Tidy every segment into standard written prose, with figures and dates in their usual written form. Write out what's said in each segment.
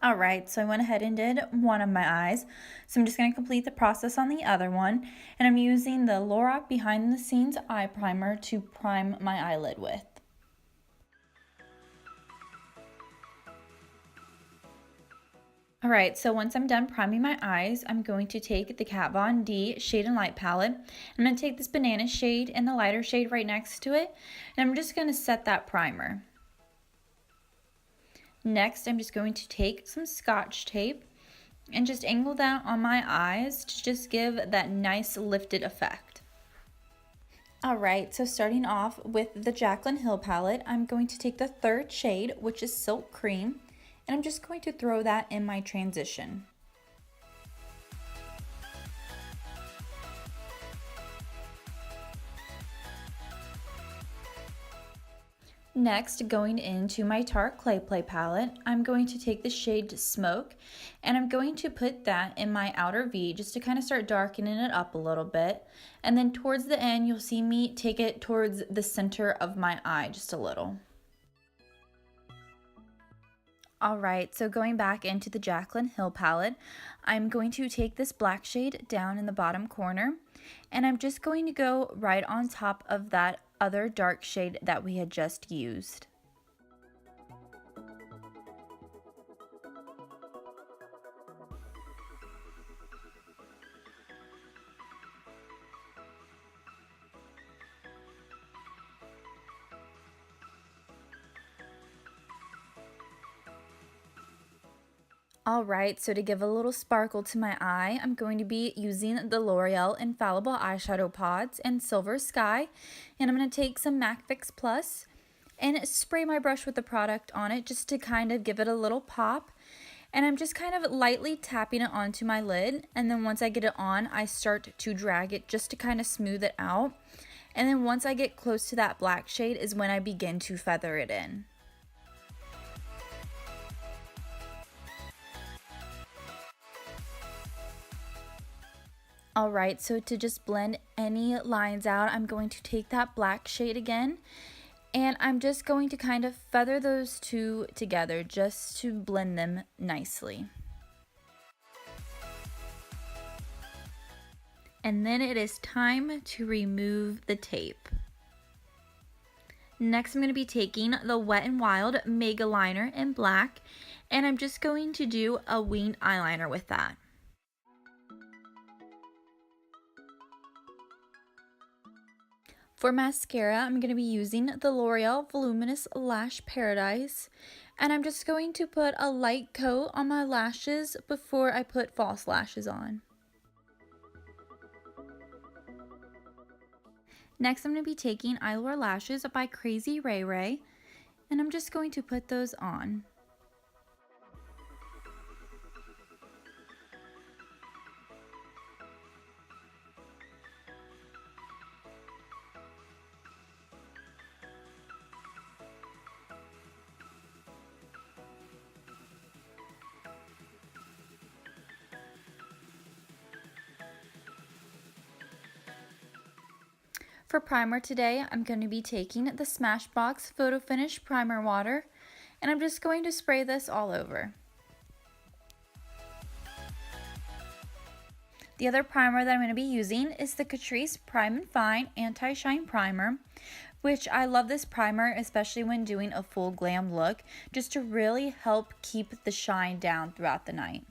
Alright, so I went ahead and did one of my eyes. So I'm just going to complete the process on the other one. And I'm using the Lorax Behind the Scenes Eye Primer to prime my eyelid with. Alright, so once I'm done priming my eyes, I'm going to take the Kat Von D Shade and Light palette. I'm going to take this banana shade and the lighter shade right next to it, and I'm just going to set that primer. Next, I'm just going to take some Scotch tape and just angle that on my eyes to just give that nice lifted effect. Alright, so starting off with the Jaclyn Hill palette, I'm going to take the third shade, which is Silk Cream, and I'm just going to throw that in my transition. Next, going into my Tarte Clay Play palette, I'm going to take the shade Smoke, and I'm going to put that in my outer V just to kind of start darkening it up a little bit. And then towards the end, you'll see me take it towards the center of my eye just a little. Alright, so going back into the Jaclyn Hill palette, I'm going to take this black shade down in the bottom corner, and I'm just going to go right on top of that other dark shade that we had just used. Alright, so to give a little sparkle to my eye, I'm going to be using the L'Oreal Infallible Eyeshadow Pods in Silver Sky. And I'm going to take some MAC Fix Plus and spray my brush with the product on it just to kind of give it a little pop. And I'm just kind of lightly tapping it onto my lid. And then once I get it on, I start to drag it just to kind of smooth it out. And then once I get close to that black shade is when I begin to feather it in. Alright, so to just blend any lines out, I'm going to take that black shade again, and I'm just going to kind of feather those two together just to blend them nicely. And then it is time to remove the tape. Next, I'm going to be taking the Wet n Wild megaliner in black, and I'm just going to do a winged eyeliner with that. For mascara, I'm going to be using the L'Oreal Voluminous Lash Paradise, and I'm just going to put a light coat on my lashes before I put false lashes on. Next, I'm going to be taking Eylure lashes by krazyrayray, and I'm just going to put those on. For primer today, I'm going to be taking the Smashbox Photo Finish Primer Water, and I'm just going to spray this all over. The other primer that I'm going to be using is the Catrice Prime and Fine Anti-Shine Primer, which I love this primer, especially when doing a full glam look, just to really help keep the shine down throughout the night.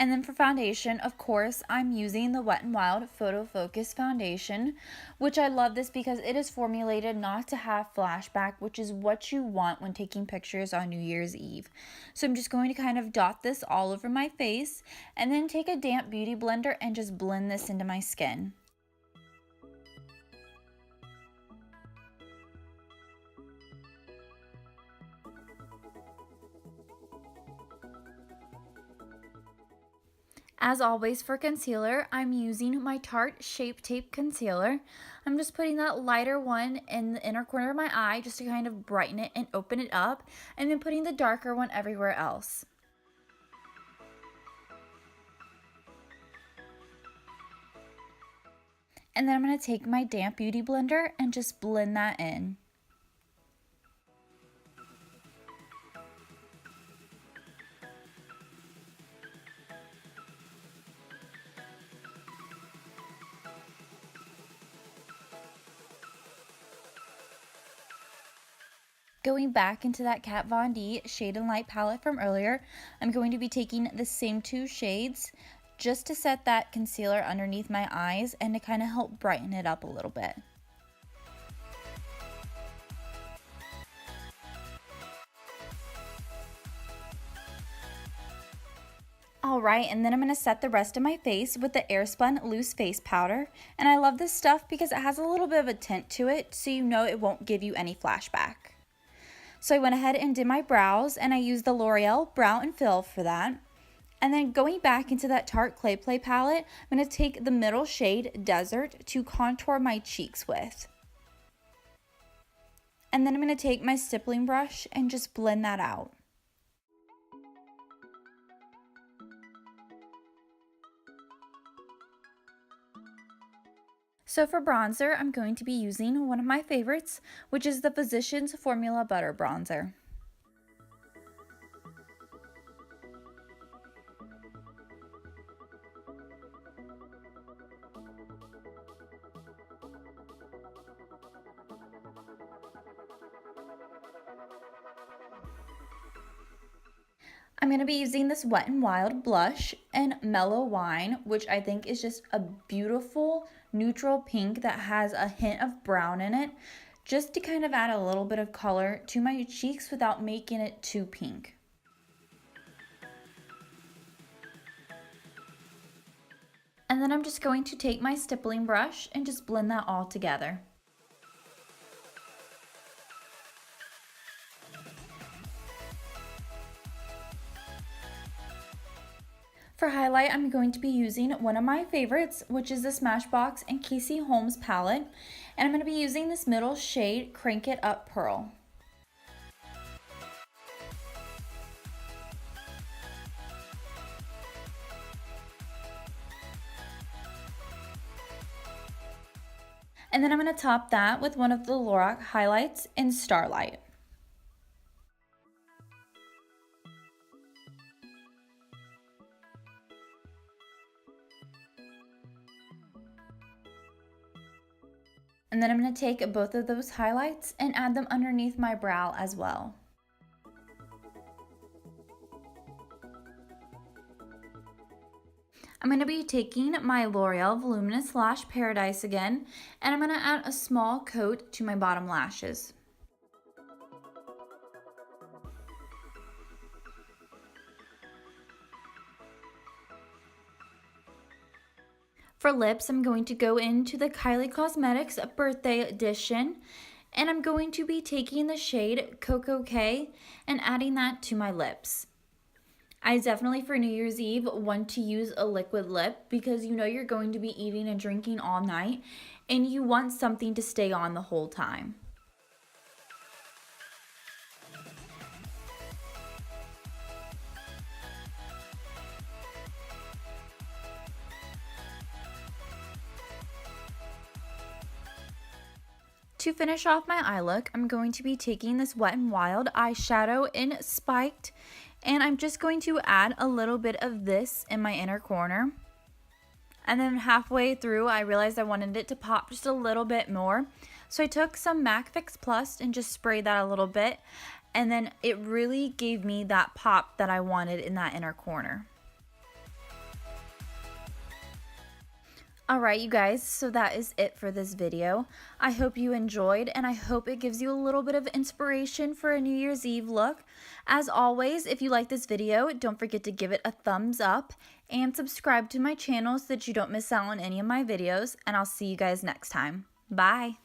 And then for foundation, of course, I'm using the Wet n Wild Photo Focus Foundation, which I love this because it is formulated not to have flashback, which is what you want when taking pictures on New Year's Eve. So I'm just going to kind of dot this all over my face and then take a damp beauty blender and just blend this into my skin. As always for concealer, I'm using my Tarte Shape Tape Concealer. I'm just putting that lighter one in the inner corner of my eye just to kind of brighten it and open it up, and then putting the darker one everywhere else. And then I'm going to take my damp beauty blender and just blend that in. Going back into that Kat Von D Shade and Light palette from earlier, I'm going to be taking the same two shades just to set that concealer underneath my eyes and to kind of help brighten it up a little bit. Alright, and then I'm going to set the rest of my face with the Airspun Loose Face Powder. And I love this stuff because it has a little bit of a tint to it, so you know it won't give you any flashback. So I went ahead and did my brows, and I used the L'Oreal Brow and Fill for that. And then going back into that Tarte Clay Play palette, I'm going to take the middle shade, Desert, to contour my cheeks with. And then I'm going to take my stippling brush and just blend that out. So for bronzer, I'm going to be using one of my favorites, which is the Physicians Formula Butter Bronzer. I'm going to be using this Wet n Wild blush and Mellow Wine, which I think is just a beautiful neutral pink that has a hint of brown in it, just to kind of add a little bit of color to my cheeks without making it too pink. And then I'm just going to take my stippling brush and just blend that all together. For highlight, I'm going to be using one of my favorites, which is the Smashbox and Holmes palette. And I'm going to be using this middle shade, Crank It Up Pearl. And then I'm going to top that with one of the Lorax highlights in Starlight. And then I'm going to take both of those highlights and add them underneath my brow as well. I'm going to be taking my L'Oreal Voluminous Lash Paradise again, and I'm going to add a small coat to my bottom lashes. For lips, I'm going to go into the Kylie Cosmetics Birthday Edition, and I'm going to be taking the shade KoKo K and adding that to my lips. I definitely for New Year's Eve want to use a liquid lip because you know you're going to be eating and drinking all night and you want something to stay on the whole time. To finish off my eye look, I'm going to be taking this Wet n Wild eyeshadow in Spiked, and I'm just going to add a little bit of this in my inner corner. And then halfway through, I realized I wanted it to pop just a little bit more. So I took some MAC Fix Plus and just sprayed that a little bit, and then it really gave me that pop that I wanted in that inner corner. Alright you guys, so that is it for this video. I hope you enjoyed and I hope it gives you a little bit of inspiration for a New Year's Eve look. As always, if you like this video, don't forget to give it a thumbs up and subscribe to my channel so that you don't miss out on any of my videos, and I'll see you guys next time. Bye!